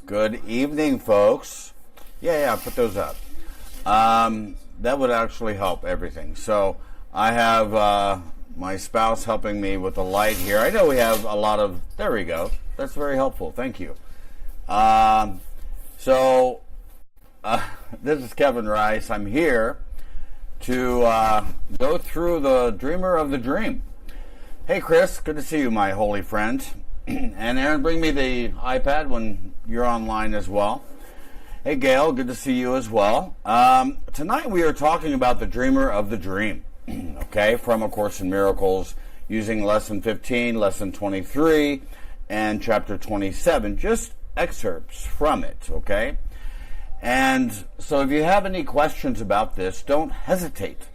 Good evening, folks. Yeah, put those up. That would actually help everything. So I have my spouse helping me with the light here. I know we have a lot of, there we go. That's very helpful. Thank you. This is Kevin Rice. I'm here to go through the Dreamer of the Dream. Hey, Chris, good to see you, my holy friend. And Aaron, bring me the iPad when you're online as well. Hey, Gail, good to see you as well. Tonight we are talking about the Dreamer of the Dream, okay, from A Course in Miracles, using Lesson 15, Lesson 23, and Chapter 27, just excerpts from it, okay? And so if you have any questions about this, don't hesitate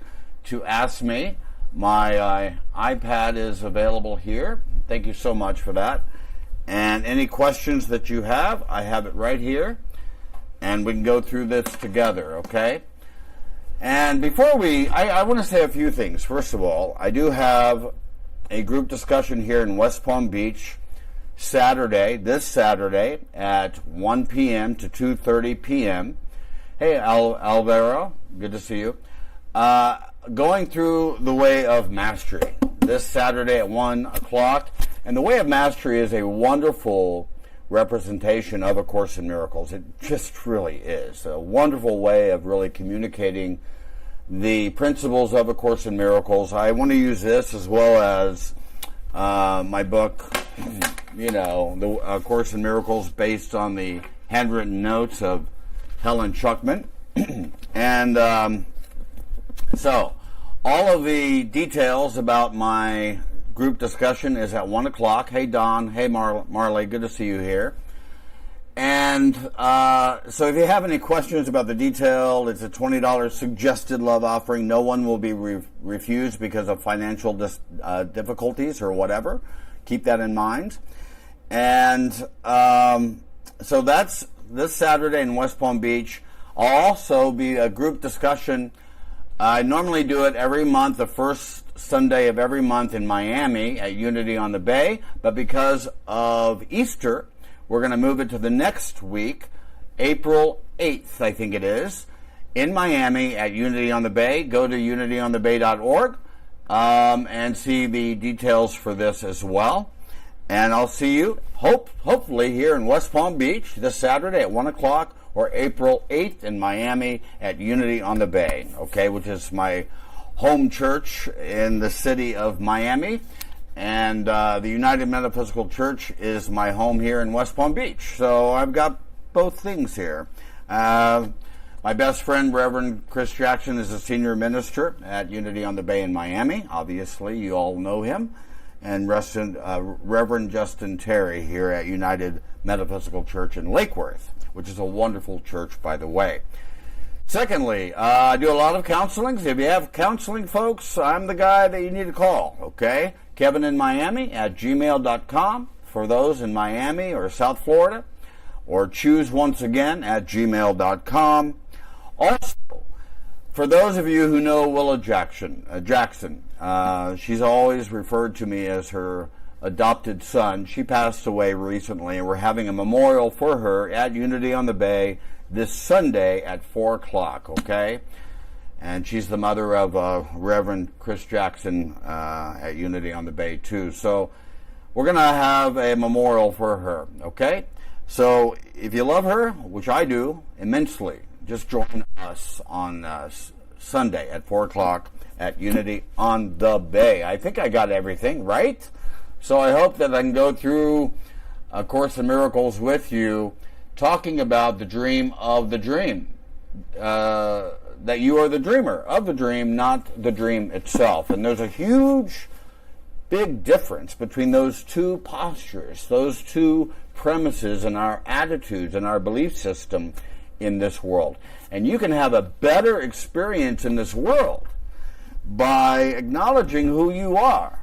to ask me. My iPad is available here. Thank you so much for that. And any questions that you have, I have it right here. And we can go through this together, okay? And before I want to say a few things. First of all, I do have a group discussion here in West Palm Beach this Saturday at 1 p.m. to 2:30 p.m. Hey, Alvaro, good to see you. Going through the Way of Mastery this Saturday at 1 o'clock. And the Way of Mastery is a wonderful representation of A Course in Miracles. It just really is a wonderful way of really communicating the principles of A Course in Miracles. I want to use this as well as my book, the A Course in Miracles, based on the handwritten notes of Helen Schucman. And so all of the details about my group discussion is at 1 o'clock. Hey, Don. Hey, Marley. Good to see you here. And so if you have any questions about the detail, it's a $20 suggested love offering. No one will be refused because of financial difficulties or whatever. Keep that in mind. And so that's this Saturday in West Palm Beach. I'll also be a group discussion. I normally do it every month, the first Sunday of every month in Miami at Unity on the Bay, but because of Easter, we're going to move it to the next week, April 8th, I think it is, in Miami at Unity on the Bay. Go to unityonthebay.org and see the details for this as well. And I'll see you, hopefully, here in West Palm Beach this Saturday at 1 o'clock or April 8th in Miami at Unity on the Bay, okay, which is my home church in the city of Miami. And the United Metaphysical Church is my home here in West Palm Beach. So I've got both things here. My best friend, Reverend Chris Jackson, is a senior minister at Unity on the Bay in Miami. Obviously, you all know him. And Reverend Justin Terry here at United Metaphysical Church in Lake Worth, which is a wonderful church, by the way. Secondly, I do a lot of counseling. So if you have counseling, folks, I'm the guy that you need to call, okay? Kevin in Miami at gmail.com for those in Miami or South Florida, or choose once again at gmail.com. Also, for those of you who know Willa Jackson, she's always referred to me as her adopted son. She passed away recently, and we're having a memorial for her at Unity on the Bay this Sunday at 4 o'clock, okay? And she's the mother of Reverend Chris Jackson at Unity on the Bay, too. So we're going to have a memorial for her, okay? So if you love her, which I do immensely, just join us on Sunday at 4 o'clock at Unity on the Bay. I think I got everything right. So I hope that I can go through A Course in Miracles with you, talking about the dream of the dream. That you are the dreamer of the dream, not the dream itself. And there's a huge, big difference between those two postures, those two premises and our attitudes and our belief system in this world. And you can have a better experience in this world by acknowledging who you are.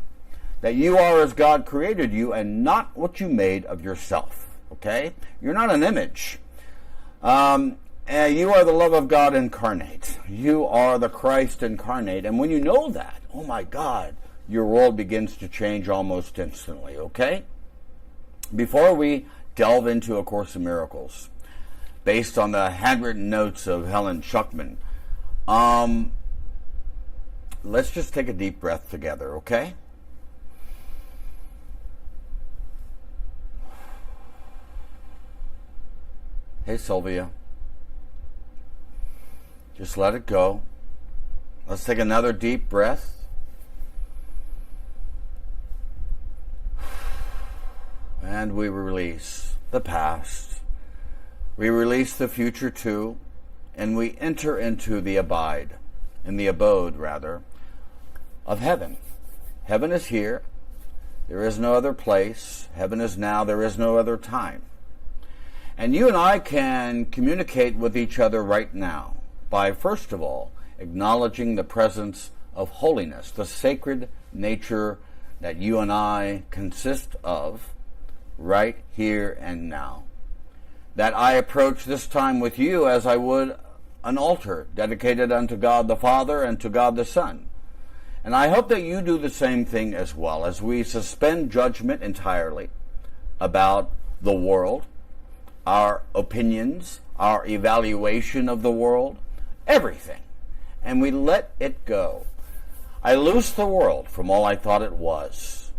That you are as God created you and not what you made of yourself. Okay? You're not an image. You are the love of God incarnate. You are the Christ incarnate. And when you know that, oh my God, your world begins to change almost instantly, okay? Before we delve into A Course in Miracles based on the handwritten notes of Helen Schucman. Let's just take a deep breath together, okay? Hey, Sylvia. Just let it go. Let's take another deep breath. And we release the past. We release the future too. And we enter into the abode, of heaven. Heaven is here. There is no other place. Heaven is now. There is no other time. And you and I can communicate with each other right now by, first of all, acknowledging the presence of holiness, the sacred nature that you and I consist of right here and now. That I approach this time with you as I would an altar dedicated unto God the Father and to God the Son. And I hope that you do the same thing as well, as we suspend judgment entirely about the world, our opinions, our evaluation of the world, everything. And we let it go. I loose the world from all I thought it was.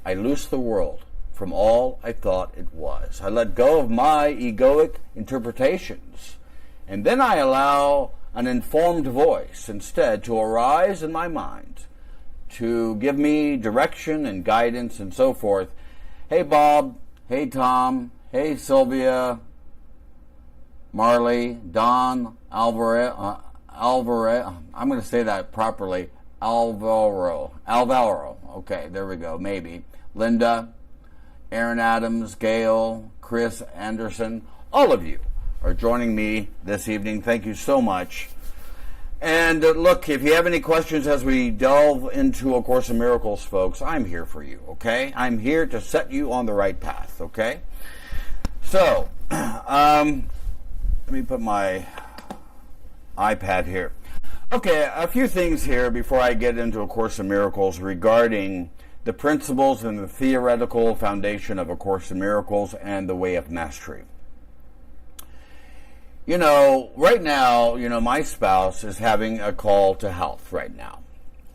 I loose the world from all I thought it was. I let go of my egoic interpretations. And then I allow an informed voice instead to arise in my mind to give me direction and guidance and so forth. Hey, Bob. Hey, Tom. Hey, Sylvia, Marley, Don, Alvaro, I'm going to say that properly, Alvaro, okay, there we go, maybe, Linda, Aaron Adams, Gail, Chris Anderson, all of you are joining me this evening. Thank you so much. And look, if you have any questions as we delve into A Course in Miracles, folks, I'm here for you, okay? I'm here to set you on the right path, okay? So, let me put my iPad here. Okay, a few things here before I get into A Course in Miracles regarding the principles and the theoretical foundation of A Course in Miracles and the way of mastery. You know, right now, my spouse is having a call to health right now.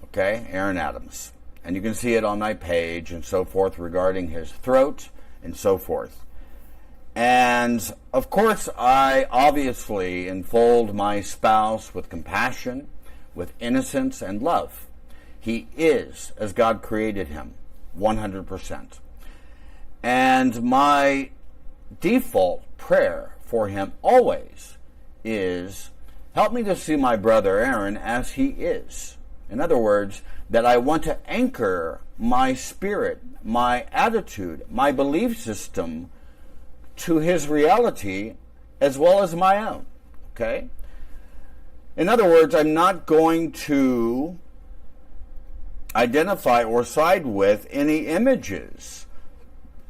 Okay, Aaron Adams. And you can see it on my page and so forth regarding his throat and so forth. And, of course, I obviously enfold my spouse with compassion, with innocence and love. He is as God created him, 100%. And my default prayer for him always is, help me to see my brother Aaron as he is. In other words, that I want to anchor my spirit, my attitude, my belief system to his reality as well as my own, okay? In other words, I'm not going to identify or side with any images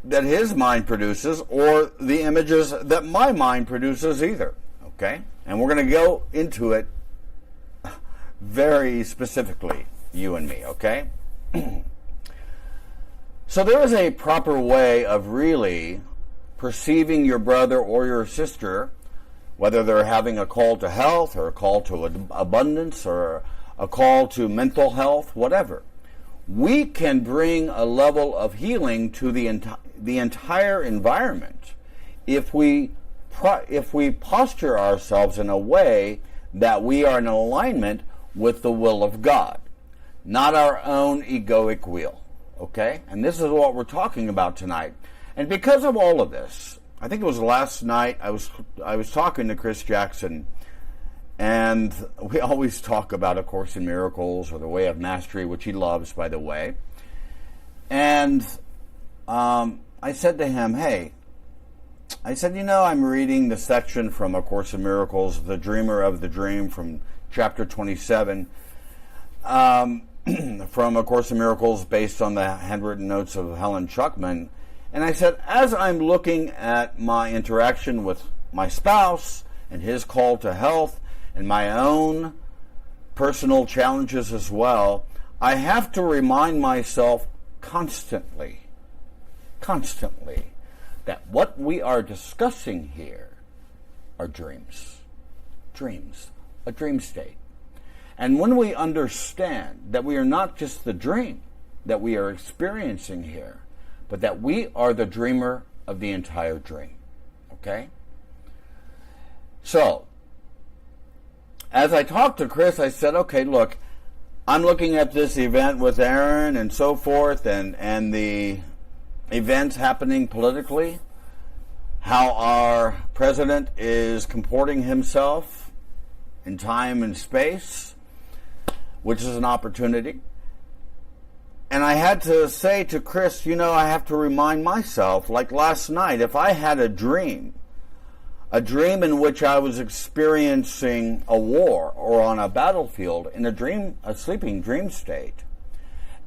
that his mind produces or the images that my mind produces either, okay? And we're going to go into it very specifically, you and me, okay? So there is a proper way of really perceiving your brother or your sister, whether they're having a call to health or a call to abundance or a call to mental health, whatever. We can bring a level of healing to the entire environment if we posture ourselves in a way that we are in alignment with the will of God, not our own egoic will, okay? And this is what we're talking about tonight. And because of all of this, I think it was last night I was talking to Chris Jackson, and we always talk about A Course in Miracles or the Way of Mastery, which he loves, by the way. And I said to him, hey, I said, I'm reading the section from A Course in Miracles, The Dreamer of the Dream, from chapter 27, from A Course in Miracles, based on the handwritten notes of Helen Schucman. And I said, as I'm looking at my interaction with my spouse and his call to health and my own personal challenges as well, I have to remind myself constantly that what we are discussing here are dreams. Dreams. A dream state. And when we understand that we are not just the dream that we are experiencing here, but that we are the dreamer of the entire dream. Okay? So, as I talked to Chris, I said, okay, look, I'm looking at this event with Aaron and so forth, and the events happening politically, how our president is comporting himself in time and space, which is an opportunity. And I had to say to Chris, I have to remind myself, like last night, if I had a dream in which I was experiencing a war or on a battlefield in a sleeping dream state,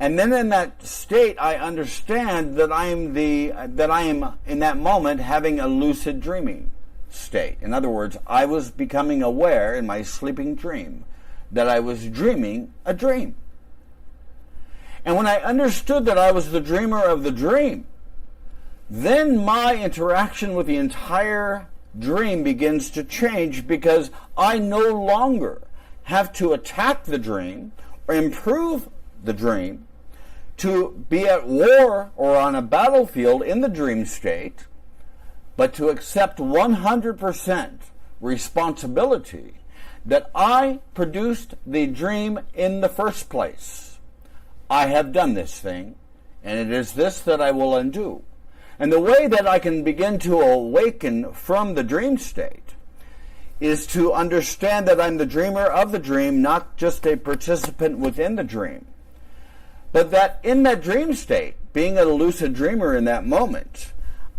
and then in that state I understand that I am in that moment having a lucid dreaming state. In other words, I was becoming aware in my sleeping dream that I was dreaming a dream. And when I understood that I was the dreamer of the dream, then my interaction with the entire dream begins to change, because I no longer have to attack the dream or improve the dream to be at war or on a battlefield in the dream state, but to accept 100% responsibility that I produced the dream in the first place. I have done this thing, and it is this that I will undo. And the way that I can begin to awaken from the dream state is to understand that I'm the dreamer of the dream, not just a participant within the dream. But that in that dream state, being a lucid dreamer in that moment,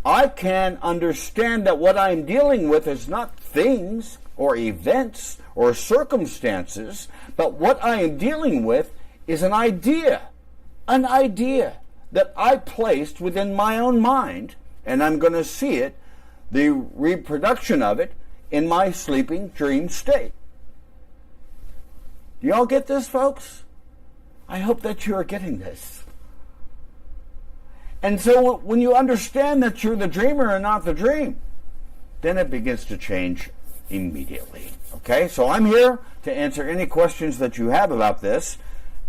I can understand that what I'm dealing with is not things or events or circumstances, but what I am dealing with is an idea that I placed within my own mind, and I'm going to see it, the reproduction of it, in my sleeping dream state. Do you all get this, folks? I hope that you are getting this. And so when you understand that you're the dreamer and not the dream, then it begins to change immediately. Okay? So I'm here to answer any questions that you have about this.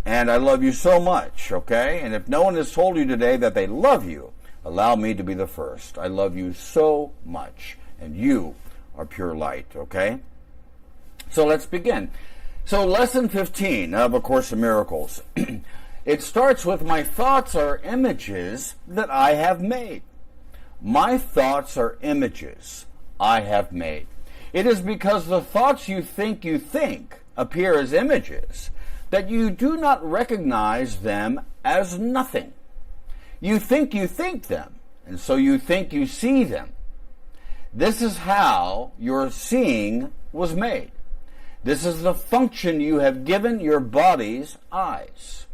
And I love you so much, okay? And if no one has told you today that they love you, allow me to be the first. I love you so much, and you are pure light, okay? So let's begin. So lesson 15 of A Course in Miracles. It starts with, my thoughts are images that I have made. My thoughts are images I have made. It is because the thoughts you think appear as images that you do not recognize them as nothing. You think them, and so you think you see them. This is how your seeing was made. This is the function you have given your body's eyes.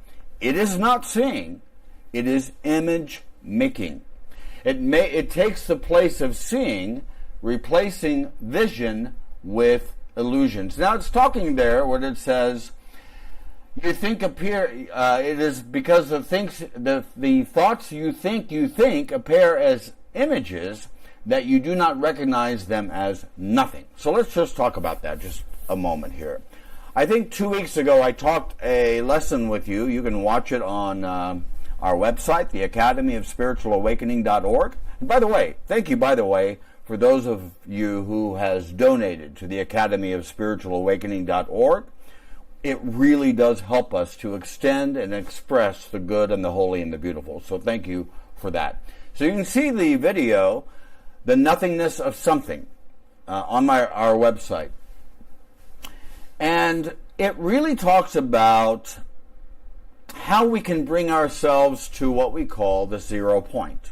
It is not seeing, it is image making. It takes the place of seeing, replacing vision with illusions. Now it's talking there when it says, it is because the thoughts you think appear as images that you do not recognize them as nothing. So let's just talk about that just a moment here. I think 2 weeks ago I taught a lesson with you. You can watch it on our website, the Academy of Spiritual Awakening.org. And by the way, thank you, for those of you who has donated to the Academy of Spiritual Awakening.org. It really does help us to extend and express the good and the holy and the beautiful. So thank you for that. So you can see the video, The Nothingness of Something, on our website. And it really talks about how we can bring ourselves to what we call the 0 point.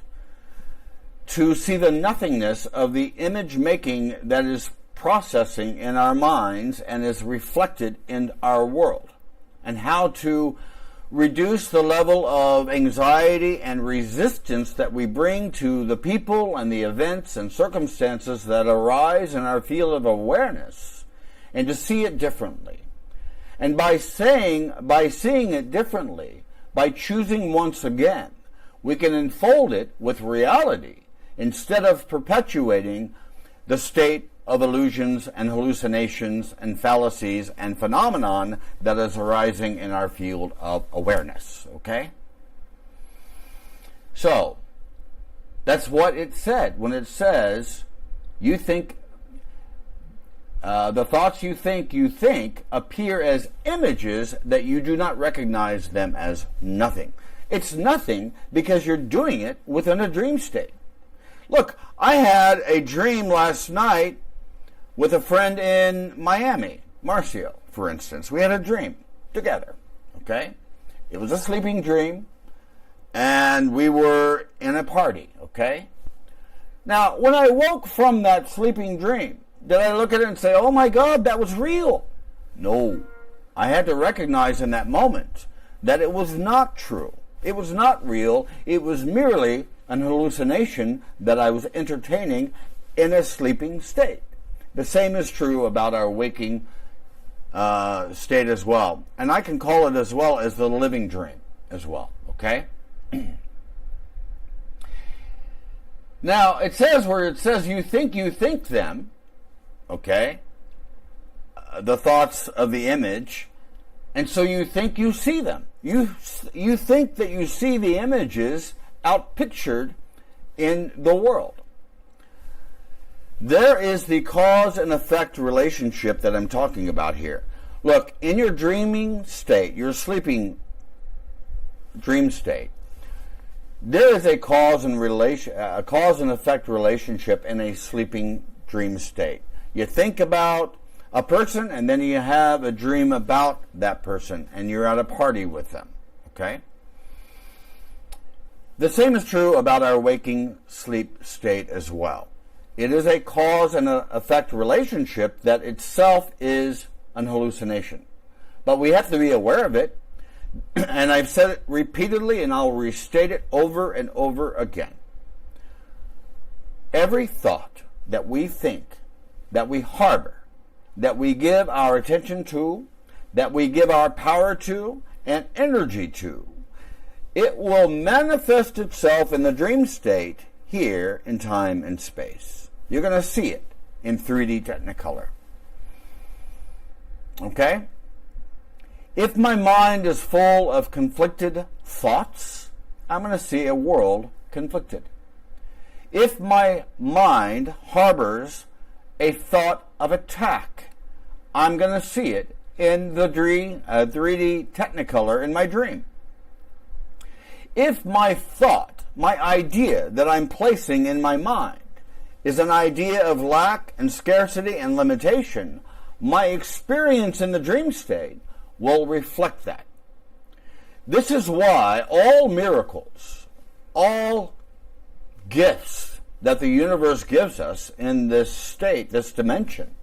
To see the nothingness of the image making that is processing in our minds and is reflected in our world, and how to reduce the level of anxiety and resistance that we bring to the people and the events and circumstances that arise in our field of awareness, and to see it differently. And by seeing it differently, by choosing once again, we can enfold it with reality instead of perpetuating the state of illusions and hallucinations and fallacies and phenomenon that is arising in our field of awareness. Okay? So, that's what it said when it says you think, the thoughts you think appear as images that you do not recognize them as nothing. It's nothing because you're doing it within a dream state. Look, I had a dream last night with a friend in Miami, Marcio, for instance. We had a dream together, okay? It was a sleeping dream, and we were in a party, okay? Now, when I woke from that sleeping dream, did I look at it and say, oh my God, that was real? No. I had to recognize in that moment that it was not true. It was not real. It was merely an hallucination that I was entertaining in a sleeping state. The same is true about our waking state as well. And I can call it as well as the living dream as well, okay? Now, it says where it says you think them, okay? The thoughts of the image, and so you think you see them. You think that you see the images outpictured in the world. There is the cause and effect relationship that I'm talking about here. Look, in your dreaming state, your sleeping dream state, there is a cause and effect relationship in a sleeping dream state. You think about a person, and then you have a dream about that person, and you're at a party with them. Okay? The same is true about our waking sleep state as well. It is a cause and effect relationship that itself is an hallucination. But we have to be aware of it, and I've said it repeatedly, and I'll restate it over and over again. Every thought that we think, that we harbor, that we give our attention to, that we give our power to, and energy to, it will manifest itself in the dream state here in time and space. You're going to see it in 3D Technicolor. Okay? If my mind is full of conflicted thoughts, I'm going to see a world conflicted. If my mind harbors a thought of attack, I'm going to see it in the 3D Technicolor in my dream. If my thought, my idea that I'm placing in my mind is an idea of lack and scarcity and limitation, my experience in the dream state will reflect that. This is why all miracles, all gifts that the universe gives us in this state, this dimension,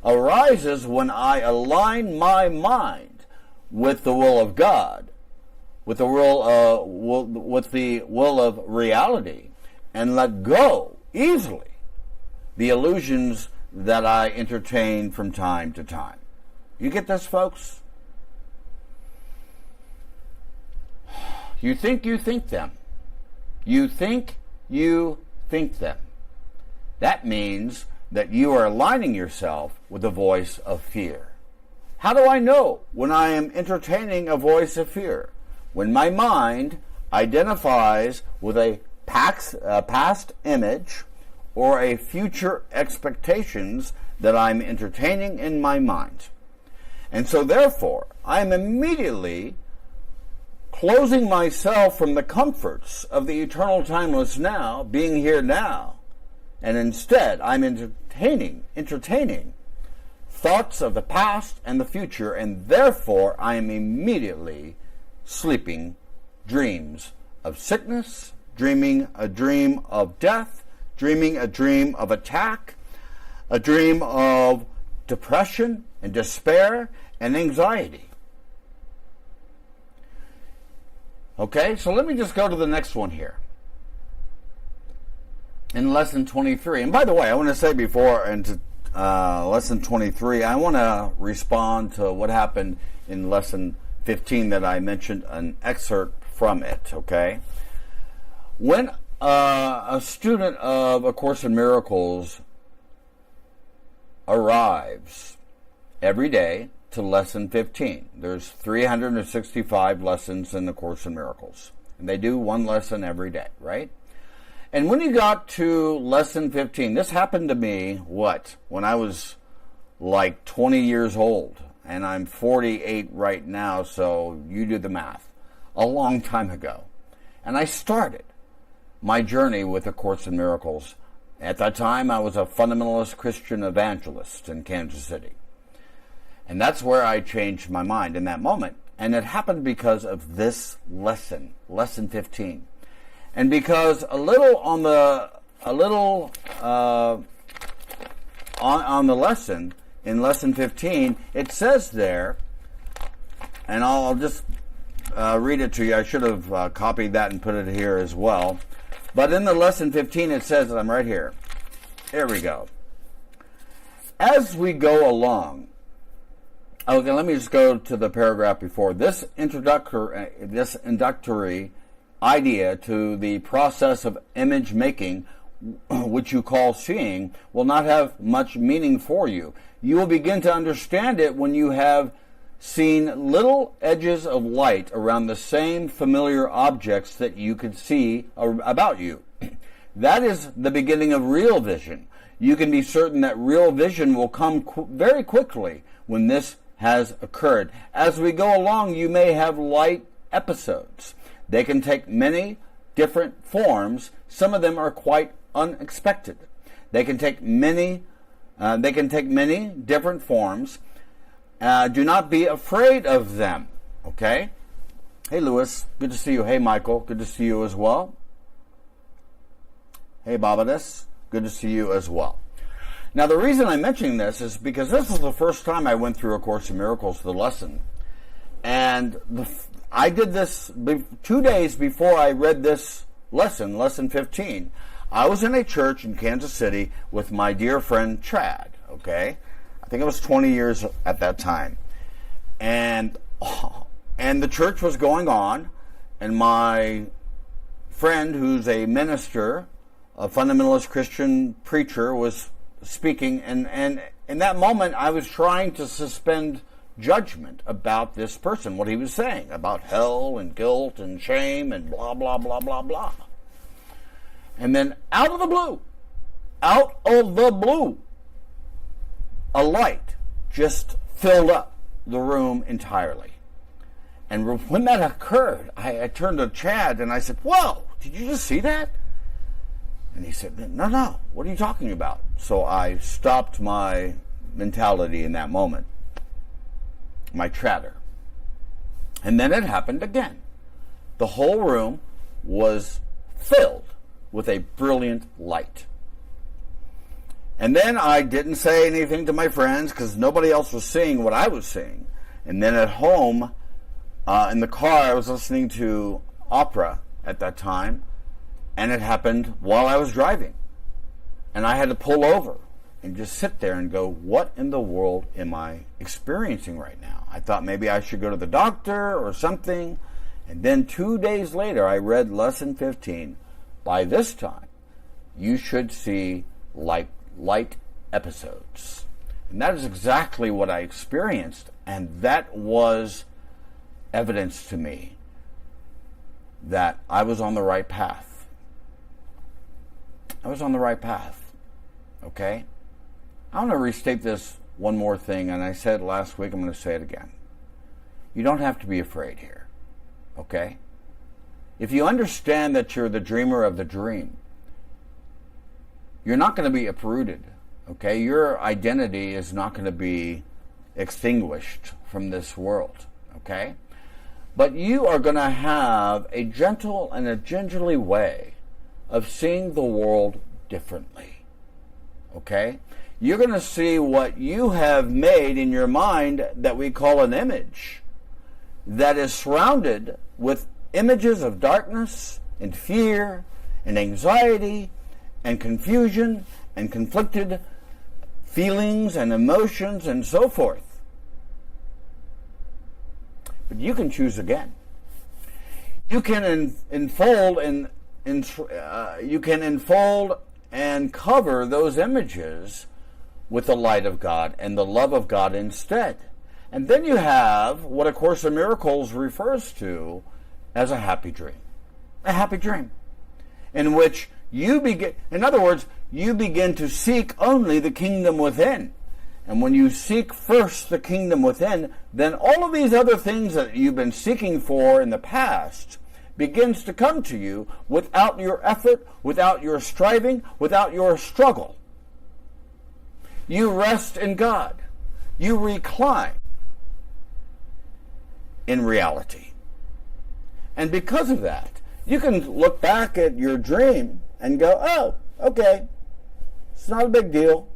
arises when I align my mind with the will of God, with the will of reality, and let go easily the illusions that I entertain from time to time. You get this, folks? You think them. You think them. That means that you are aligning yourself with the voice of fear. How do I know when I am entertaining a voice of fear? When my mind identifies with a past image or a future expectations that I'm entertaining in my mind. And so therefore, I'm immediately closing myself from the comforts of the eternal timeless now, being here now, and instead I'm entertaining thoughts of the past and the future, and therefore I am immediately sleeping dreams of sickness, dreaming a dream of death, dreaming a dream of attack, a dream of depression and despair and anxiety. Okay, so let me just go to the next one here. In lesson 23, and by the way, I want to say before into lesson 23, I want to respond to what happened in lesson 15 that I mentioned an excerpt from it, okay? When a student of A Course in Miracles arrives every day to lesson 15. There's 365 lessons in A Course in Miracles. And they do one lesson every day, right? And when you got to lesson 15, this happened to me, when I was like 20 years old. And I'm 48 right now, so you do the math. A long time ago. And I started my journey with A Course in Miracles. At that time, I was a fundamentalist Christian evangelist in Kansas City. And that's where I changed my mind in that moment. And it happened because of this lesson, lesson 15. And because on the lesson, in lesson 15, it says there, and I'll just read it to you. I should have copied that and put it here as well. But in the lesson 15, it says, I'm right here. Here we go. As we go along, okay, let me just go to the paragraph before. This introductory idea to the process of image making, which you call seeing, will not have much meaning for you. You will begin to understand it when you have seen little edges of light around the same familiar objects that you could see about you. That is the beginning of real vision. You can be certain that real vision will come very quickly when this has occurred. As we go along, you may have light episodes. They can take many different forms. Some of them are quite unexpected. They can take many different forms. Do not be afraid of them. Okay? Hey, Lewis. Good to see you. Hey, Michael. Good to see you as well. Hey, Babadis. Good to see you as well. Now, the reason I'm mentioning this is because this is the first time I went through A Course in Miracles, the lesson. And I did this 2 days before I read this lesson, lesson 15. I was in a church in Kansas City with my dear friend Chad, okay? I think I was 20 years at that time. And the church was going on, and my friend, who's a minister, a fundamentalist Christian preacher, was speaking, and in that moment I was trying to suspend judgment about this person, what he was saying about hell and guilt and shame and blah, blah, blah, blah, blah. And then out of the blue, a light just filled up the room entirely. And when that occurred, I turned to Chad and I said, "Whoa, did you just see that?" And he said, No, what are you talking about? So I stopped my mentality in that moment, my chatter. And then it happened again. The whole room was filled with a brilliant light. And then I didn't say anything to my friends because nobody else was seeing what I was seeing. And then at home, in the car, I was listening to opera at that time. And it happened while I was driving. And I had to pull over and just sit there and go, what in the world am I experiencing right now? I thought maybe I should go to the doctor or something. And then 2 days later, I read lesson 15. By this time, you should see light episodes. And that is exactly what I experienced. And that was evidence to me that I was on the right path. I was on the right path, okay? I want to restate this one more thing, and I said it last week, I'm going to say it again. You don't have to be afraid here, okay? If you understand that you're the dreamer of the dream, you're not going to be uprooted, okay? Your identity is not going to be extinguished from this world, okay? But you are going to have a gentle and a gingerly way of seeing the world differently, okay? You're going to see what you have made in your mind that we call an image that is surrounded with images of darkness and fear and anxiety and confusion and conflicted feelings and emotions and so forth. But you can choose again. You can unfold and you can enfold and cover those images with the light of God and the love of God instead. And then you have what A Course in Miracles refers to as a happy dream. A happy dream in which you begin, in other words, you begin to seek only the kingdom within. And when you seek first the kingdom within, then all of these other things that you've been seeking for in the past begins to come to you without your effort, without your striving, without your struggle. You rest in God. You recline in reality. And because of that, you can look back at your dream and go, oh, okay, it's not a big deal.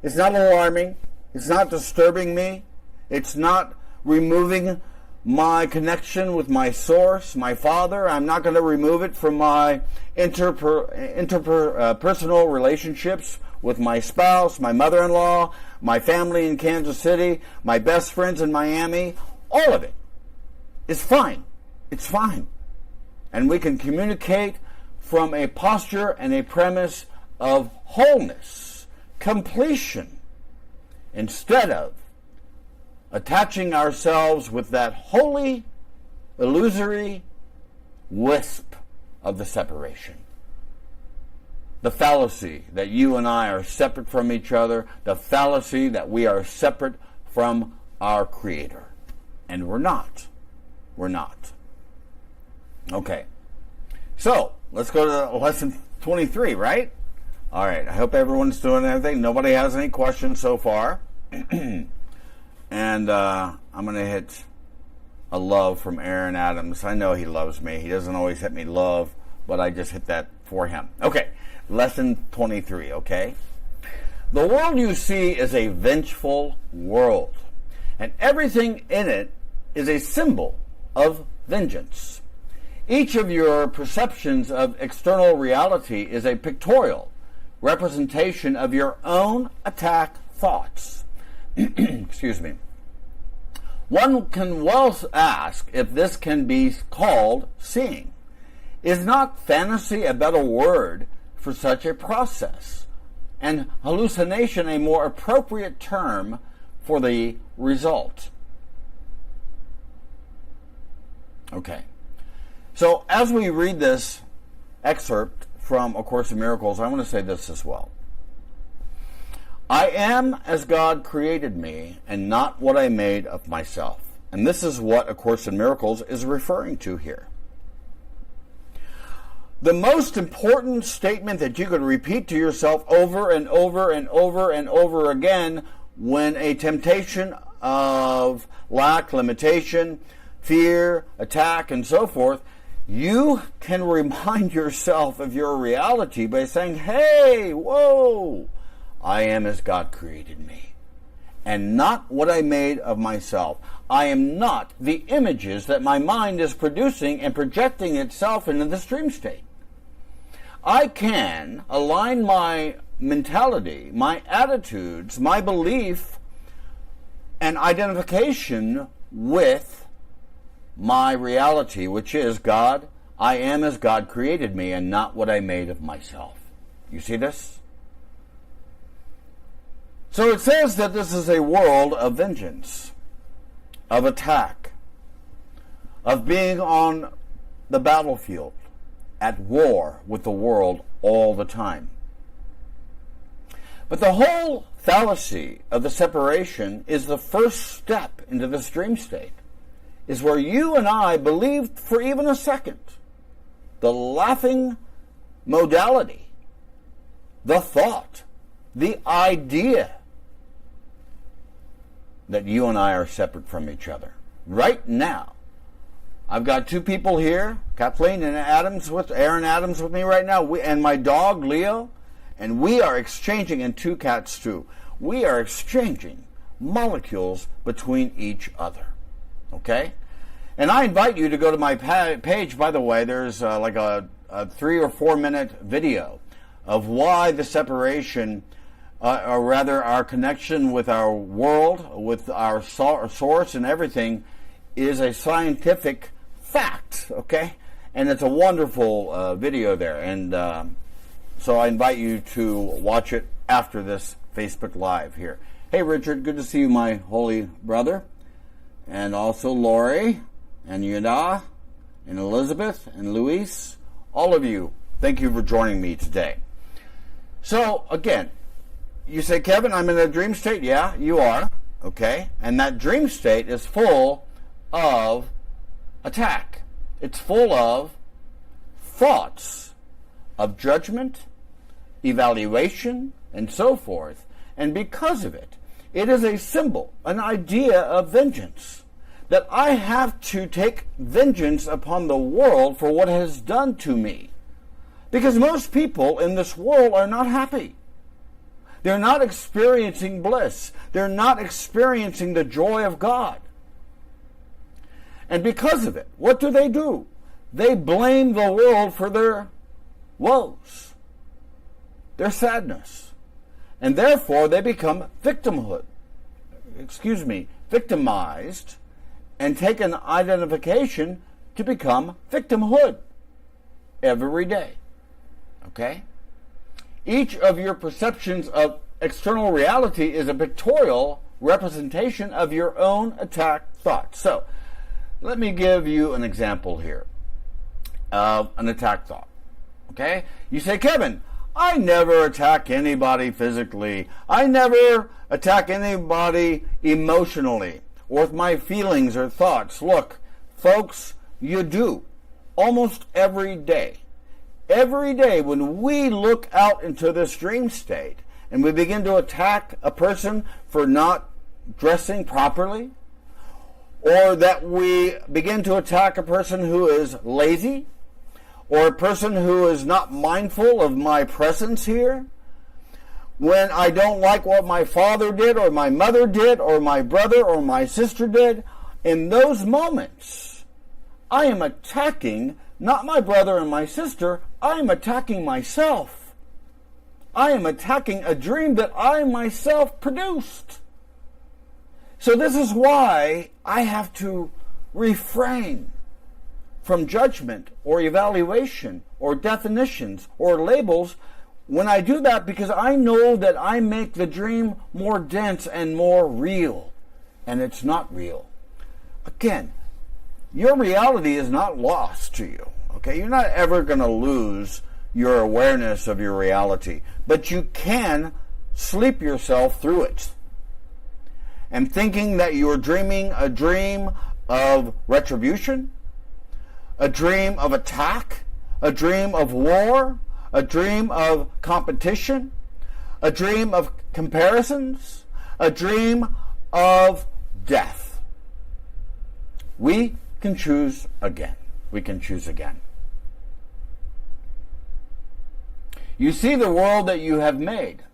It's not alarming. It's not disturbing me. It's not removing my connection with my source, my Father. I'm not going to remove it from my interpersonal relationships with my spouse, my mother-in-law, my family in Kansas City, my best friends in Miami. All of it is fine. It's fine. And we can communicate from a posture and a premise of wholeness, completion, instead of attaching ourselves with that holy, illusory wisp of the separation. The fallacy that you and I are separate from each other, the fallacy that we are separate from our Creator. And we're not. We're not. Okay. So, let's go to lesson 23, right? All right. I hope everyone's doing everything. Nobody has any questions so far. And I'm going to hit a love from Aaron Adams. I know he loves me. He doesn't always hit me love, but I just hit that for him. Okay. Lesson 23, okay? The world you see is a vengeful world, and everything in it is a symbol of vengeance. Each of your perceptions of external reality is a pictorial representation of your own attack thoughts. Excuse me. One can well ask if this can be called seeing. Is not fantasy a better word for such a process, and hallucination a more appropriate term for the result? Okay. So as we read this excerpt from A Course in Miracles, I want to say this as well. I am as God created me, and not what I made of myself. And this is what A Course in Miracles is referring to here. The most important statement that you could repeat to yourself over and over and over and over again when a temptation of lack, limitation, fear, attack, and so forth, you can remind yourself of your reality by saying, hey, whoa, I am as God created me, and not what I made of myself. I am not the images that my mind is producing and projecting itself into the stream state. I can align my mentality, my attitudes, my belief, and identification with my reality, which is God. I am as God created me, and not what I made of myself. You see this? So it says that this is a world of vengeance, of attack, of being on the battlefield, at war with the world all the time. But the whole fallacy of the separation is the first step into the stream state, is where you and I believed for even a second the laughing modality, the thought, the idea that you and I are separate from each other. Right now, I've got two people here, Kathleen and Aaron Adams with me right now, and my dog, Leo, and we are exchanging, and two cats too, we are exchanging molecules between each other. Okay? And I invite you to go to my page. By the way, there's like a 3 or 4 minute video of why the separation, or rather our connection with our world, with our source and everything, is a scientific fact, okay? And it's a wonderful video there. And so I invite you to watch it after this Facebook Live here. Hey, Richard, good to see you, my holy brother. And also Lori and Yada and Elizabeth and Luis. All of you, thank you for joining me today. So, again, you say, Kevin, I'm in a dream state. Yeah, you are. Okay? And that dream state is full of attack. It's full of thoughts of judgment, evaluation, and so forth. And because of it, it is a symbol, an idea of vengeance. That I have to take vengeance upon the world for what it has done to me. Because most people in this world are not happy. They're not experiencing bliss. They're not experiencing the joy of God. And because of it, what do? They blame the world for their woes, their sadness. And therefore they become victimized, and take an identification to become victimhood every day. Okay? Each of your perceptions of external reality is a pictorial representation of your own attack thoughts. So, let me give you an example here of an attack thought. Okay? You say, Kevin, I never attack anybody physically. I never attack anybody emotionally or with my feelings or thoughts. Look, folks, you do. Almost every day. Every day when we look out into this dream state and we begin to attack a person for not dressing properly, or that we begin to attack a person who is lazy, or a person who is not mindful of my presence here, when I don't like what my father did, or my mother did, or my brother or my sister did, in those moments, I am attacking not my brother and my sister, I am attacking myself. I am attacking a dream that I myself produced. So this is why I have to refrain from judgment or evaluation or definitions or labels when I do that, because I know that I make the dream more dense and more real. And it's not real. Again, your reality is not lost to you. Okay? You're not ever going to lose your awareness of your reality. But you can sleep yourself through it. And thinking that you're dreaming a dream of retribution, a dream of attack, a dream of war, a dream of competition, a dream of comparisons, a dream of death. We can choose again. We can choose again. You see the world that you have made,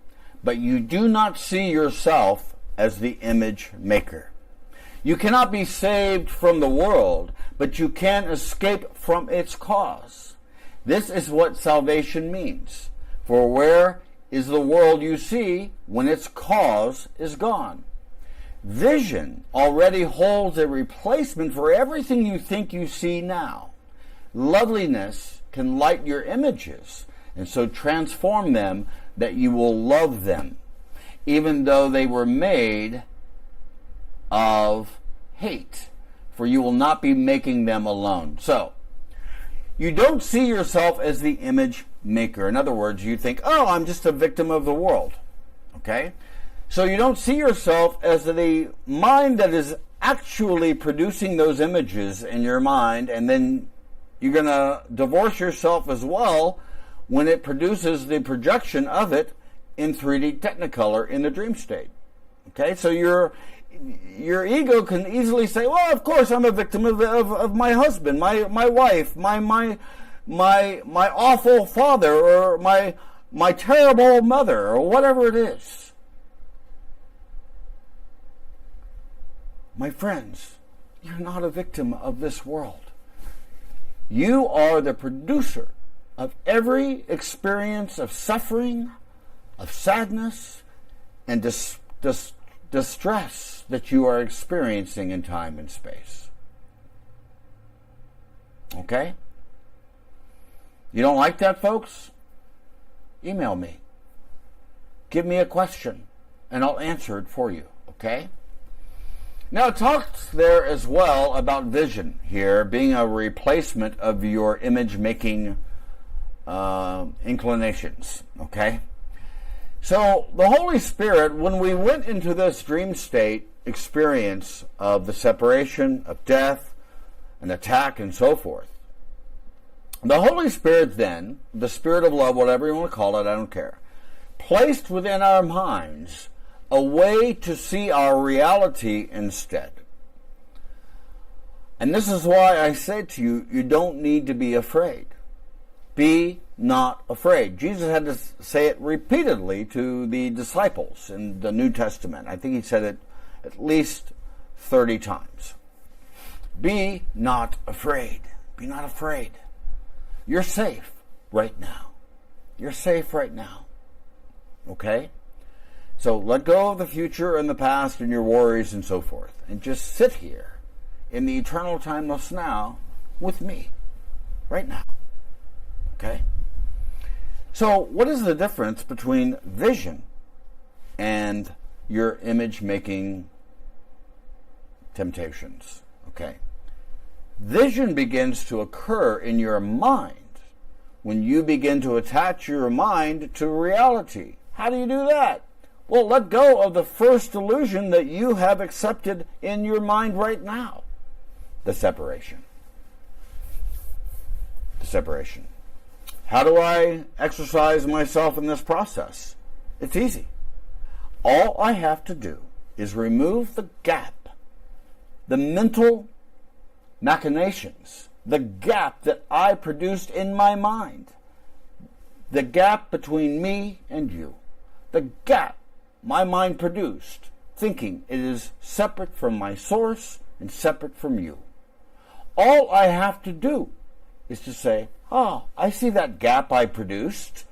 but you do not see yourself as the image maker. You cannot be saved from the world, but you can escape from its cause. This is what salvation means. For where is the world you see when its cause is gone? Vision already holds a replacement for everything you think you see now. Loveliness can light your images, and so transform them that you will love them, even though they were made of hate, for you will not be making them alone. So, you don't see yourself as the image maker. In other words, you think, oh, I'm just a victim of the world. Okay? So you don't see yourself as the mind that is actually producing those images in your mind, and then you're going to divorce yourself as well when it produces the projection of it in 3D Technicolor in the dream state. Okay? So your ego can easily say, well, of course I'm a victim of my husband, my wife, my awful father, or my terrible mother, or whatever it is. My friends, you're not a victim of this world. You are the producer of every experience of suffering, of sadness, and distress that you are experiencing in time and space. Okay? You don't like that, folks? Email me. Give me a question, and I'll answer it for you, okay? Now, it talks there as well about vision here being a replacement of your image-making inclinations, okay? So, the Holy Spirit, when we went into this dream state experience of the separation, of death, an attack, and so forth, the Holy Spirit then, the Spirit of love, whatever you want to call it, I don't care, placed within our minds a way to see our reality instead. And this is why I say to you, you don't need to be afraid. Be not afraid. Jesus had to say it repeatedly to the disciples in the New Testament. I think he said it at least 30 times. Be not afraid. Be not afraid. You're safe right now. You're safe right now. Okay? So let go of the future and the past and your worries and so forth. And just sit here in the eternal timeless now with me. Right now. Okay? So what is the difference between vision and your image-making temptations? Okay? Vision begins to occur in your mind when you begin to attach your mind to reality. How do you do that? Well, let go of the first illusion that you have accepted in your mind right now. The separation. The separation. How do I exercise myself in this process? It's easy. All I have to do is remove the gap, the mental machinations, the gap that I produced in my mind, the gap between me and you, the gap my mind produced, thinking it is separate from my source and separate from you. All I have to do is to say, oh, I see that gap I produced,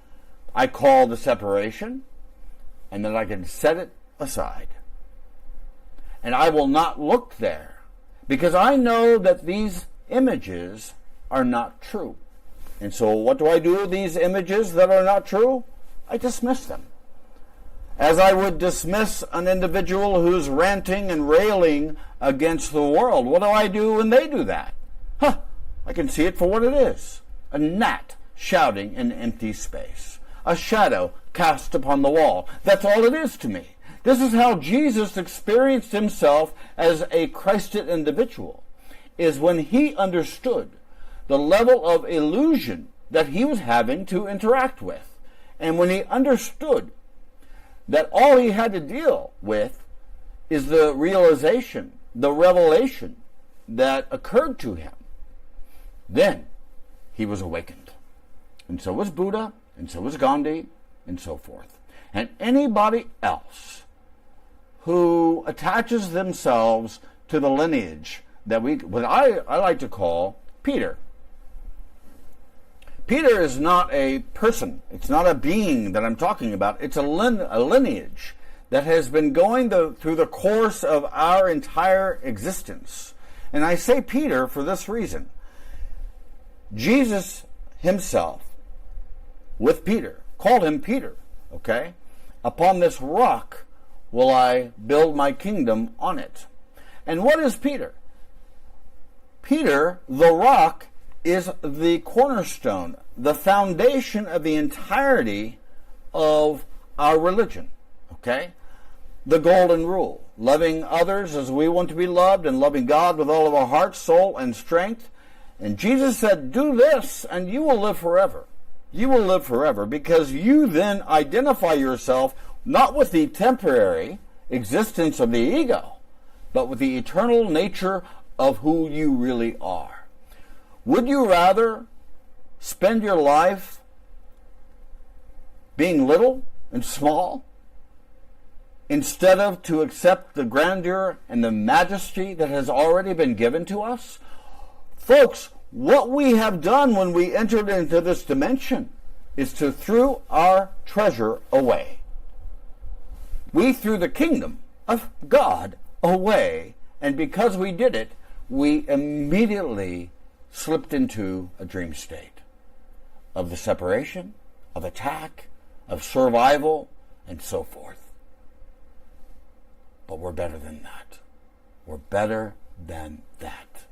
I call the separation, and then I can set it aside. And I will not look there, because I know that these images are not true. And so what do I do with these images that are not true? I dismiss them. As I would dismiss an individual who's ranting and railing against the world. What do I do when they do that? I can see it for what it is. A gnat shouting in empty space. A shadow cast upon the wall. That's all it is to me. This is how Jesus experienced himself as a Christed individual, is when he understood the level of illusion that he was having to interact with. And when he understood that all he had to deal with is the realization, the revelation that occurred to him, then he was awakened. And so was Buddha, and so was Gandhi, and so forth. And anybody else who attaches themselves to the lineage that what I like to call Peter. Peter is not a person. It's not a being that I'm talking about. It's a lineage that has been going through the course of our entire existence. And I say Peter for this reason. Jesus himself, with Peter, called him Peter, okay? Upon this rock will I build my kingdom on it. And what is Peter? Peter, the rock, is the cornerstone, the foundation of the entirety of our religion, okay? The golden rule, loving others as we want to be loved and loving God with all of our heart, soul, and strength. And Jesus said, do this and you will live forever. You will live forever because you then identify yourself not with the temporary existence of the ego, but with the eternal nature of who you really are. Would you rather spend your life being little and small instead of to accept the grandeur and the majesty that has already been given to us? Folks, what we have done when we entered into this dimension is to throw our treasure away. We threw the kingdom of God away, and because we did it, we immediately slipped into a dream state. of the separation, of attack, of survival, and so forth. But we're better than that. We're better than that.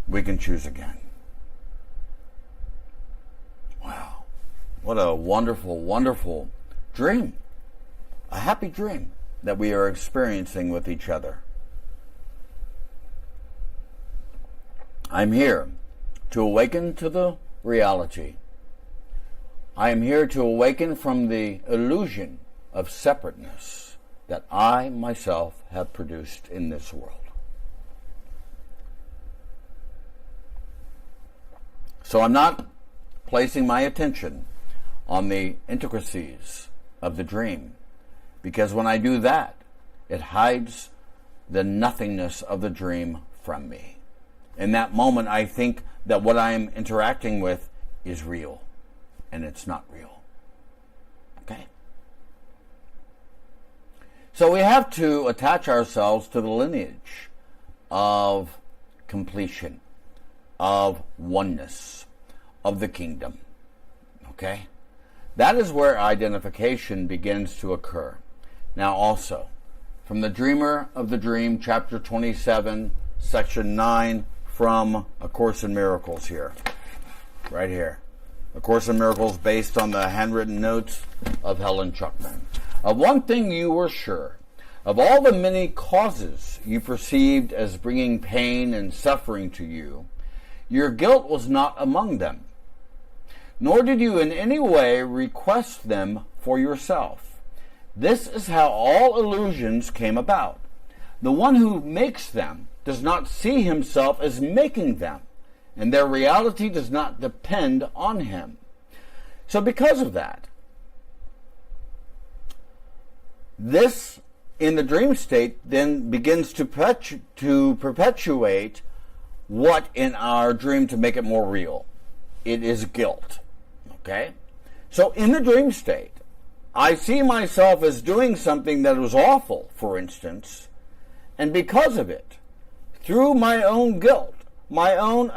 We can choose again. Wow. What a wonderful, wonderful dream. A happy dream that we are experiencing with each other. I'm here to awaken to the reality. I am here to awaken from the illusion of separateness that I myself have produced in this world. So I'm not placing my attention on the intricacies of the dream, because when I do that, it hides the nothingness of the dream from me. In that moment, I think that what I am interacting with is real, and it's not real. Okay? So we have to attach ourselves to the lineage of completion, of oneness, of the kingdom. Okay? That is where identification begins to occur. Now also, from the Dreamer of the Dream, chapter 27, section 9, from A Course in Miracles here. Right here. A Course in Miracles based on the handwritten notes of Helen Schucman. Of one thing you were sure. Of all the many causes you perceived as bringing pain and suffering to you, your guilt was not among them. Nor did you in any way request them for yourself. This is how all illusions came about. The one who makes them does not see himself as making them, and their reality does not depend on him. So because of that, this in the dream state then begins to perpetuate what in our dream to make it more real. It is guilt. Okay? So in the dream state, I see myself as doing something that was awful, for instance, and because of it, through my own guilt, my own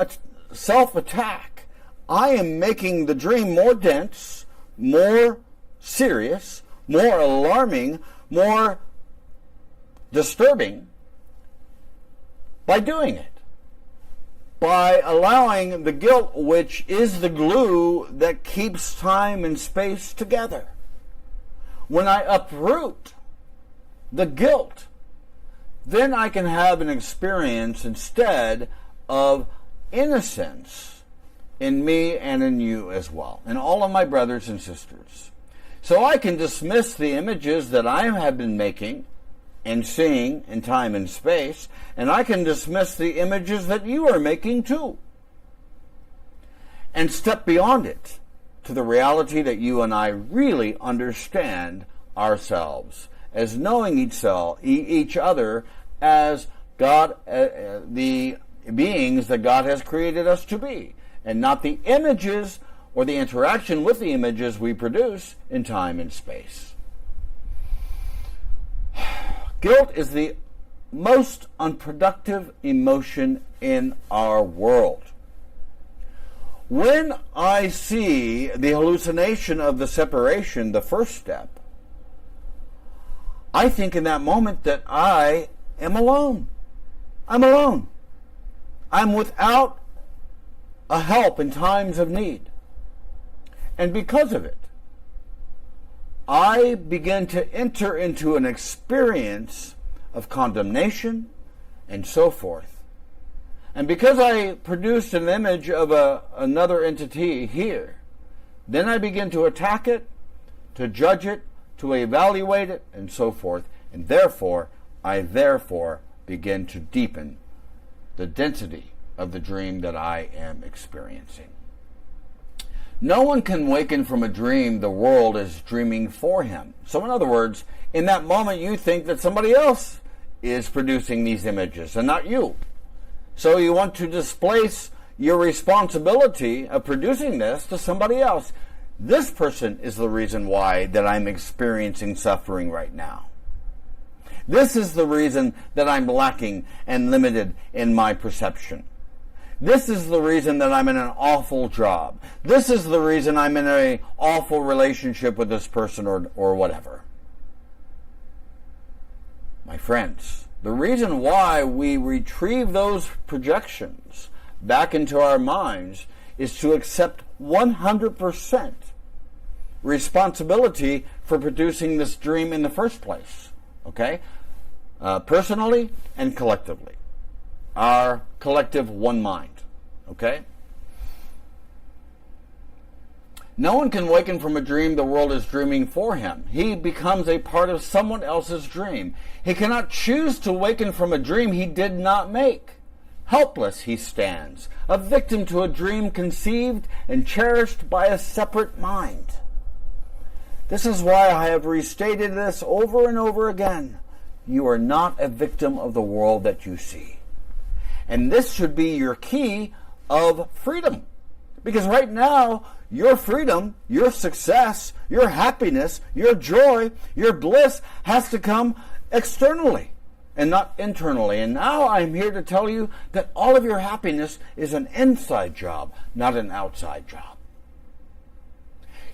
self-attack, I am making the dream more dense, more serious, more alarming, more disturbing by doing it. By allowing the guilt, which is the glue that keeps time and space together. When I uproot the guilt, then I can have an experience instead of innocence in me and in you as well, and all of my brothers and sisters. So I can dismiss the images that I have been making and seeing in time and space, and I can dismiss the images that you are making too, and step beyond it to the reality that you and I really understand ourselves as knowing each other as God, the beings that God has created us to be, and not the images or the interaction with the images we produce in time and space. Guilt is the most unproductive emotion in our world. When I see the hallucination of the separation, the first step, I think in that moment that I am alone. I'm alone. I'm without a help in times of need. And because of it, I begin to enter into an experience of condemnation and so forth. And because I produced an image of another entity here, then I begin to attack it, to judge it, to evaluate it, and so forth. And therefore, I begin to deepen the density of the dream that I am experiencing. No one can waken from a dream the world is dreaming for him. So in other words, in that moment you think that somebody else is producing these images and not you. So you want to displace your responsibility of producing this to somebody else. This person is the reason why that I'm experiencing suffering right now. This is the reason that I'm lacking and limited in my perception. This is the reason that I'm in an awful job. This is the reason I'm in an awful relationship with this person or whatever. My friends, the reason why we retrieve those projections back into our minds is to accept 100% responsibility for producing this dream in the first place. Okay? Personally and collectively. Our collective one mind. Okay? No one can waken from a dream the world is dreaming for him. He becomes a part of someone else's dream. He cannot choose to waken from a dream he did not make. Helpless he stands, a victim to a dream conceived and cherished by a separate mind. This is why I have restated this over and over again. You are not a victim of the world that you see. And this should be your key of freedom. Because right now, your freedom, your success, your happiness, your joy, your bliss has to come externally and not internally. And now I'm here to tell you that all of your happiness is an inside job, not an outside job.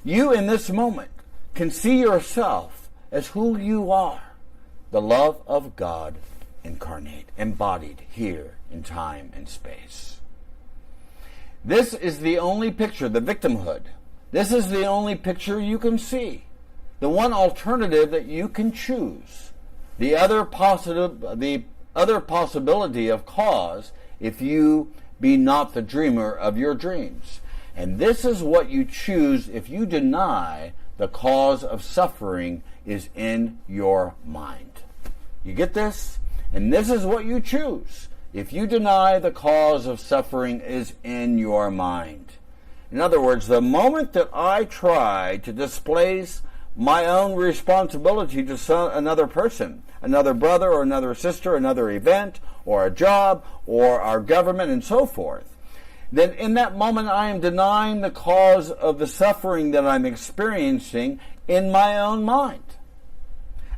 You in this moment can see yourself as who you are, the love of God incarnate, embodied here in time and space. This is the only picture, the victimhood. This is the only picture you can see. The one alternative that you can choose. The other possibility of cause if you be not the dreamer of your dreams. And this is what you choose if you deny the cause of suffering is in your mind. You get this? And this is what you choose if you deny the cause of suffering is in your mind. In other words, the moment that I try to displace my own responsibility to another person, another brother or another sister, another event or a job or our government and so forth, then in that moment I am denying the cause of the suffering that I'm experiencing in my own mind.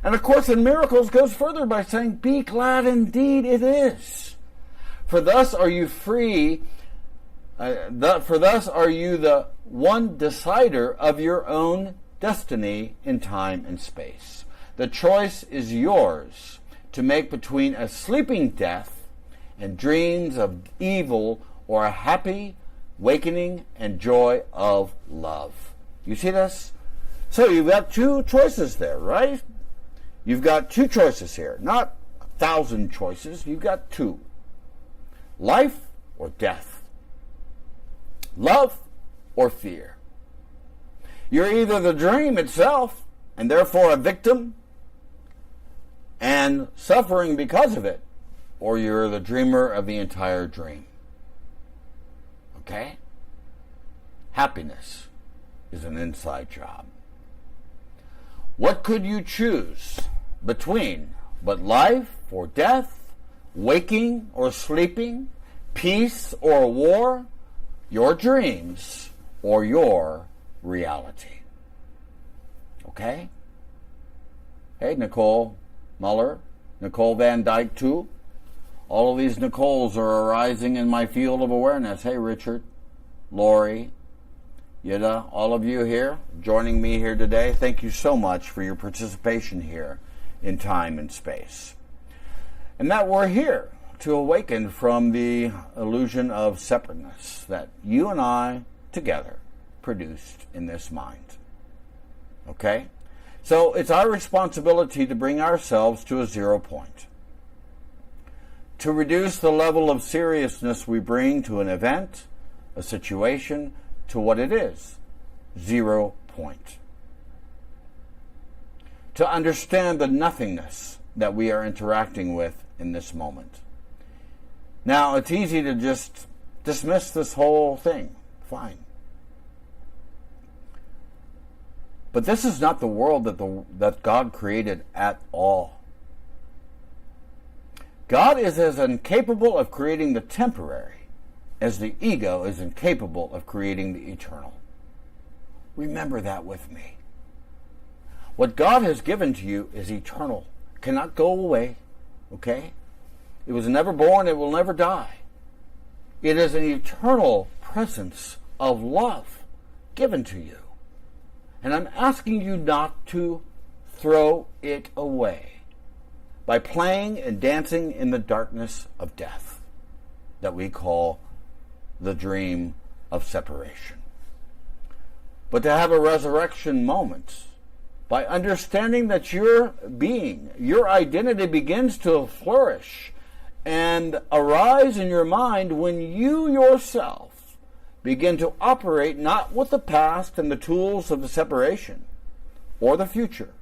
And of course, in Miracles goes further by saying, be glad indeed it is. For thus are you free, for thus are you the one decider of your own destiny in time and space. The choice is yours to make between a sleeping death and dreams of evil or a happy wakening and joy of love. You see this? So you've got two choices there, right? You've got two choices here. Not 1,000 choices. You've got two. Life or death. Love or fear. You're either the dream itself, and therefore a victim, and suffering because of it, or you're the dreamer of the entire dream. Okay? Happiness is an inside job. What could you choose between but life or death, waking or sleeping, peace or war, your dreams or your reality? Okay? Hey, Nicole Muller, Nicole Van Dyke too. All of these Nicoles are arising in my field of awareness. Hey, Richard, Lori, Yida, all of you here joining me here today, thank you so much for your participation here in time and space. And that we're here to awaken from the illusion of separateness that you and I together produced in this mind. Okay? So it's our responsibility to bring ourselves to a 0 point. To reduce the level of seriousness we bring to an event, a situation, to what it is, 0 point. To understand the nothingness that we are interacting with in this moment. Now, it's easy to just dismiss this whole thing. Fine. But this is not the world that God created at all. God is as incapable of creating the temporary as the ego is incapable of creating the eternal. Remember that with me. What God has given to you is eternal, cannot go away, okay? It was never born, it will never die. It is an eternal presence of love given to you. And I'm asking you not to throw it away by playing and dancing in the darkness of death that we call the dream of separation. But to have a resurrection moment by understanding that your being, your identity begins to flourish and arise in your mind when you yourself begin to operate not with the past and the tools of the separation or the future,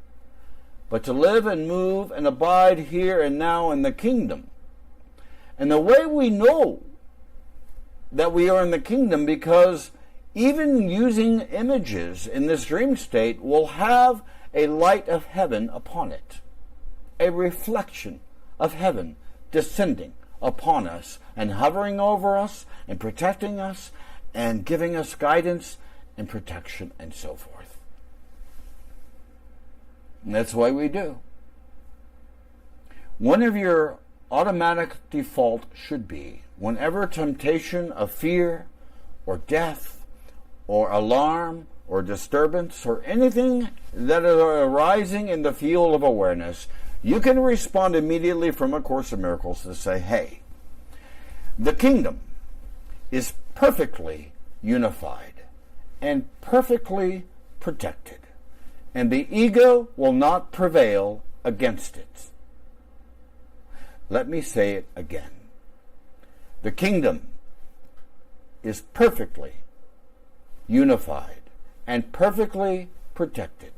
but to live and move and abide here and now in the kingdom. And the way we know that we are in the kingdom, because even using images in this dream state will have a light of heaven upon it, a reflection of heaven descending upon us and hovering over us and protecting us and giving us guidance and protection and so forth. And that's the way we do. One of your automatic default should be, whenever temptation of fear or death or alarm or disturbance or anything that is arising in the field of awareness, you can respond immediately from A Course in Miracles to say, hey, the kingdom is perfectly unified and perfectly protected, and the ego will not prevail against it. Let me say it again. The kingdom is perfectly unified and perfectly protected,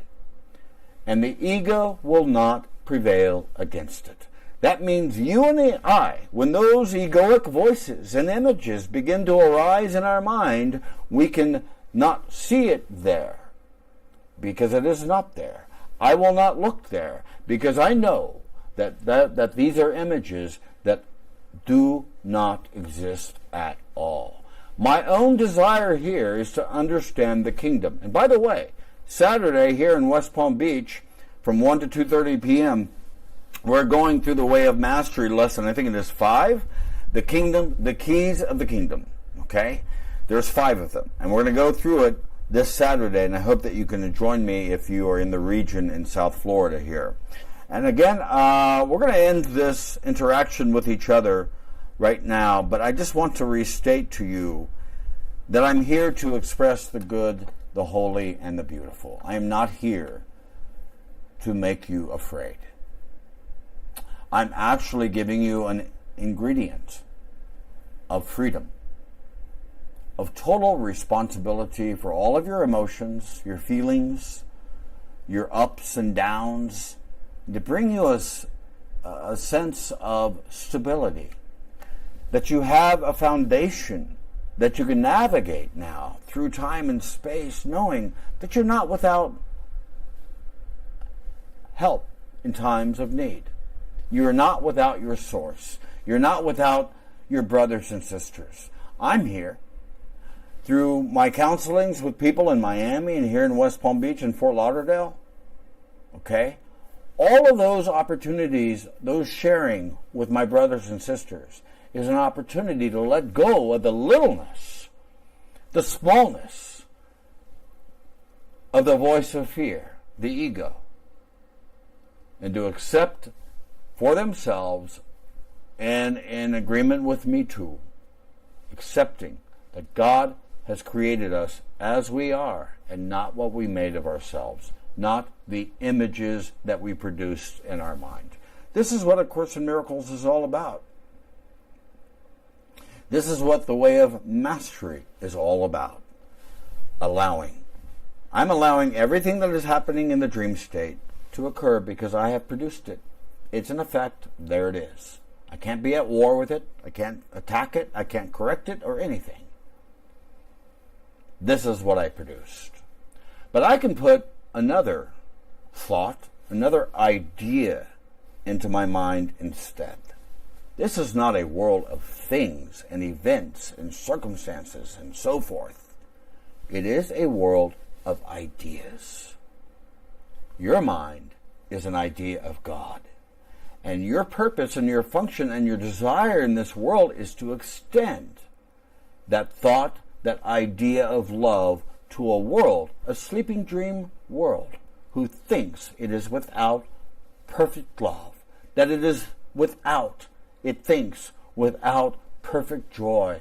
and the ego will not prevail against it. That means you and I, when those egoic voices and images begin to arise in our mind, we can not see it there because it is not there. I will not look there because I know that these are images that do not exist at all. My own desire here is to understand the kingdom. And by the way, Saturday here in West Palm Beach from 1 to 2:30 p.m., we're going through the Way of Mastery lesson. I think it is 5. The kingdom, the keys of the kingdom. Okay? There's 5 of them. And we're going to go through it this Saturday, and I hope that you can join me if you are in the region in South Florida here. And again, we're going to end this interaction with each other right now, but I just want to restate to you that I'm here to express the good, the holy, and the beautiful. I am not here to make you afraid. I'm actually giving you an ingredient of freedom, of total responsibility for all of your emotions, your feelings, your ups and downs, to bring you a sense of stability, that you have a foundation that you can navigate now through time and space, knowing that you're not without help in times of need. You're not without your source. You're not without your brothers and sisters. I'm here through my counselings with people in Miami and here in West Palm Beach and Fort Lauderdale. Okay? All of those opportunities, those sharing with my brothers and sisters, is an opportunity to let go of the littleness, the smallness of the voice of fear, the ego, and to accept for themselves, and in agreement with me too, accepting that God has created us as we are and not what we made of ourselves, not the images that we produced in our mind. This is what A Course in Miracles is all about. This is what the Way of Mastery is all about. Allowing. I'm allowing everything that is happening in the dream state to occur because I have produced it. It's an effect. There it is. I can't be at war with it. I can't attack it. I can't correct it or anything. This is what I produced. But I can put another thought, another idea into my mind instead. This is not a world of things and events and circumstances and so forth. It is a world of ideas. Your mind is an idea of God. And your purpose and your function and your desire in this world is to extend that thought, that idea of love to a world, a sleeping dream world, who thinks it is without perfect love, that it is without, it thinks without perfect joy,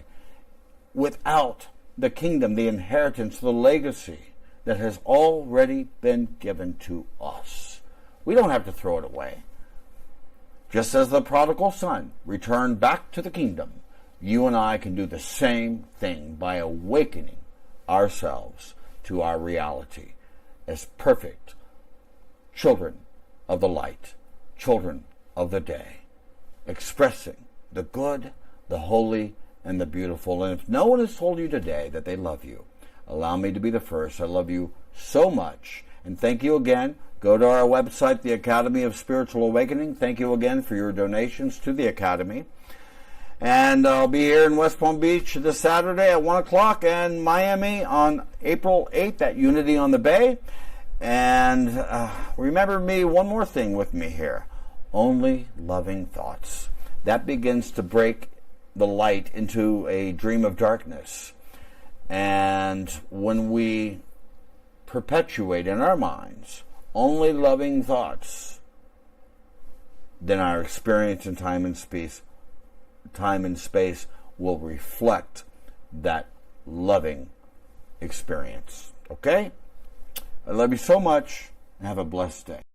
without the kingdom, the inheritance, the legacy that has already been given to us. We don't have to throw it away. Just as the prodigal son returned back to the kingdom, you and I can do the same thing by awakening ourselves to our reality as perfect children of the light, children of the day, expressing the good, the holy, and the beautiful. And if no one has told you today that they love you, allow me to be the first. I love you so much. And thank you again. Go to our website, the Academy of Spiritual Awakening. Thank you again for your donations to the Academy. And I'll be here in West Palm Beach this Saturday at 1 o'clock and Miami on April 8th at Unity on the Bay. And remember me, one more thing with me here. Only loving thoughts. That begins to break the light into a dream of darkness. And when we perpetuate in our minds only loving thoughts, then our experience in time and space will reflect that loving experience. Okay? I love you so much, and have a blessed day.